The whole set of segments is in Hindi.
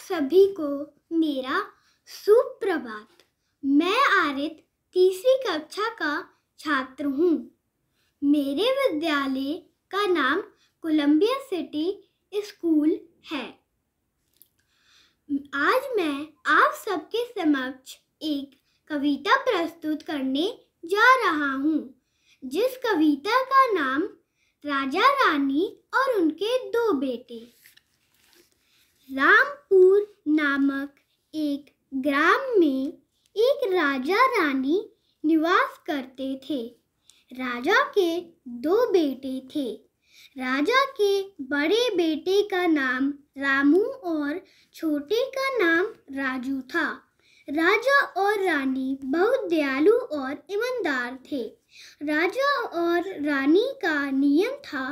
सभी को मेरा सुप्रभात। मैं आरित तीसरी कक्षा का छात्र हूँ। मेरे विद्यालय का नाम कोलंबिया सिटी स्कूल है। आज मैं आप सबके समक्ष एक कविता प्रस्तुत करने जा रहा हूँ, जिस कविता का नाम राजा रानी और उनके दो बेटे। रामपुर नामक एक ग्राम में एक राजा रानी निवास करते थे। राजा के दो बेटे थे। राजा के बड़े बेटे का नाम रामू और छोटे का नाम राजू था। राजा और रानी बहुत दयालु और ईमानदार थे। राजा और रानी का नियम था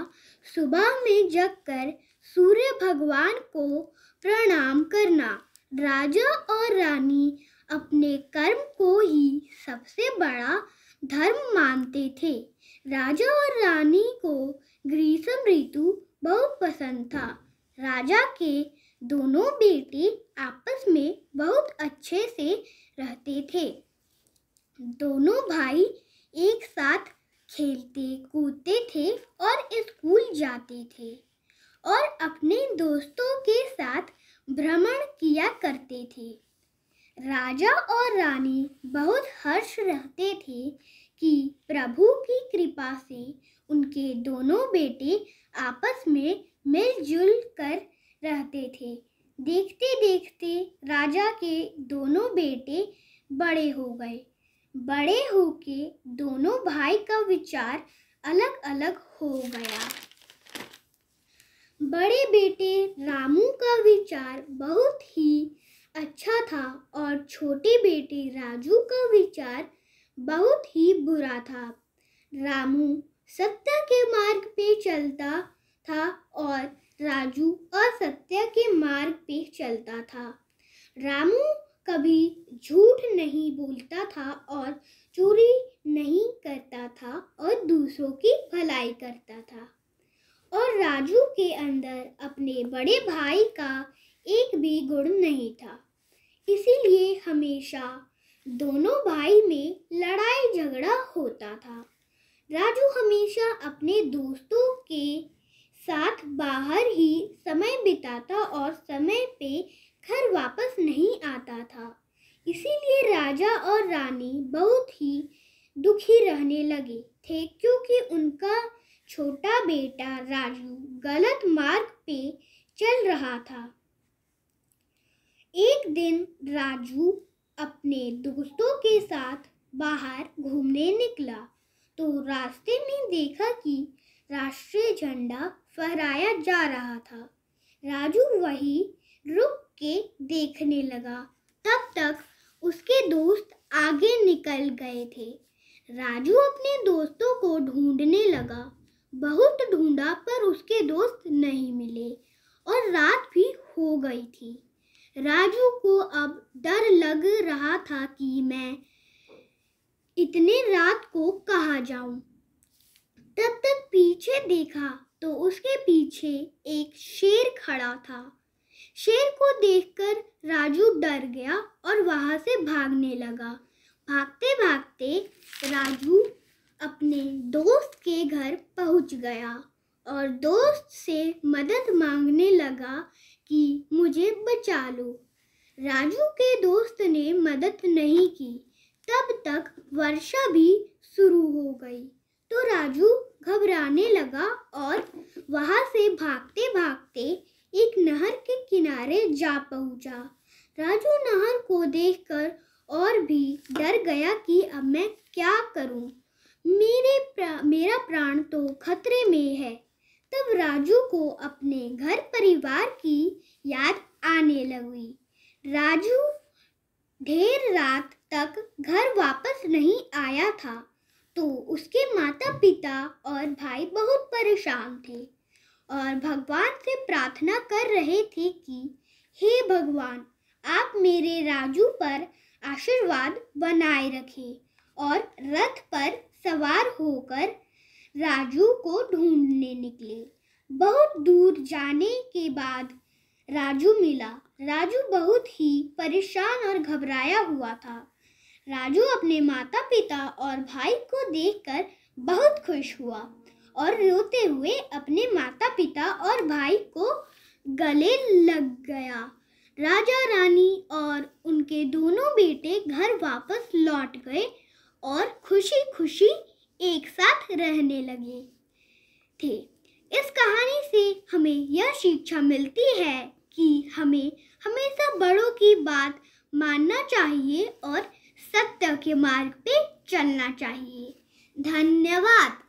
सुबह में जगकर सूर्य भगवान को प्रणाम करना। राजा और रानी अपने कर्म को ही सबसे बड़ा धर्म मानते थे। राजा और रानी को ग्रीष्म ऋतु बहुत पसंद था। राजा के दोनों बेटे आपस में बहुत अच्छे से रहते थे। दोनों भाई एक साथ खेलते कूदते थे और स्कूल जाते थे और अपने दोस्तों के साथ भ्रमण किया करते थे। राजा और रानी बहुत हर्ष रहते थे कि प्रभु की कृपा से उनके दोनों बेटे आपस में मिलजुल कर रहते थे। देखते देखते राजा के दोनों बेटे बड़े हो गए। बड़े होके दोनों भाई का विचार अलग अलग हो गया। बड़े बेटे रामू का विचार बहुत ही अच्छा था और छोटे बेटे राजू का विचार बहुत ही बुरा था। रामू सत्य के मार्ग पे चलता था और राजू असत्य के मार्ग पे चलता था। रामू कभी झूठ नहीं बोलता था और चोरी नहीं करता था और दूसरों की भलाई करता था। और राजू के अंदर अपने बड़े भाई का एक भी गुण नहीं था। इसीलिए हमेशा दोनों भाई में लड़ाई झगड़ा होता था। राजू हमेशा अपने दोस्तों के साथ बाहर ही समय बिताता और समय पे घर वापस नहीं आता था। इसीलिए राजा और रानी बहुत ही दुखी रहने लगे थे, क्योंकि उनका छोटा बेटा राजू गलत मार्ग पे चल रहा था। एक दिन राजू अपने दोस्तों के साथ बाहर घूमने निकला तो रास्ते में देखा कि राष्ट्रीय झंडा फहराया जा रहा था। राजू वहीं रुक के देखने लगा। तब तक उसके दोस्त आगे निकल गए थे। राजू अपने दोस्तों को ढूंढने लगा। बहुत ढूंढा पर उसके दोस्त नहीं मिले और रात भी हो गई थी। राजू को अब डर लग रहा था कि मैं इतने रात को कहाँ जाऊं। तब तक पीछे देखा तो उसके पीछे एक शेर खड़ा था। शेर को देखकर राजू डर गया और वहां से भागने लगा। भागते भागते राजू अपने दोस्त के घर पहुंच गया और दोस्त से मदद मांगने लगा कि मुझे बचा लो। राजू के दोस्त ने मदद नहीं की। तब तक वर्षा भी शुरू हो गई तो राजू घबराने लगा और वहां से भागते भागते एक नहर के किनारे जा पहुंचा। राजू नहर को देखकर और भी डर गया कि अब मैं क्या करूं। मेरा प्राण तो खतरे में है। तब राजू को अपने घर परिवार की याद आने लगी। राजू देर रात तक घर वापस नहीं आया था तो उसके माता पिता और भाई बहुत परेशान थे और भगवान से प्रार्थना कर रहे थे कि हे भगवान, आप मेरे राजू पर आशीर्वाद बनाए रखें। और रथ पर सवार होकर राजू को ढूंढने निकले। बहुत दूर जाने के बाद राजू मिला। राजू बहुत ही परेशान और घबराया हुआ था। राजू अपने माता पिता और भाई को देखकर बहुत खुश हुआ और रोते हुए अपने माता पिता और भाई को गले लग गया। राजा रानी और उनके दोनों बेटे घर वापस लौट गए और खुशी खुशी एक साथ रहने लगे थे। इस कहानी से हमें यह शिक्षा मिलती है कि हमें हमेशा बड़ों की बात मानना चाहिए और सत्य के मार्ग पे चलना चाहिए। धन्यवाद।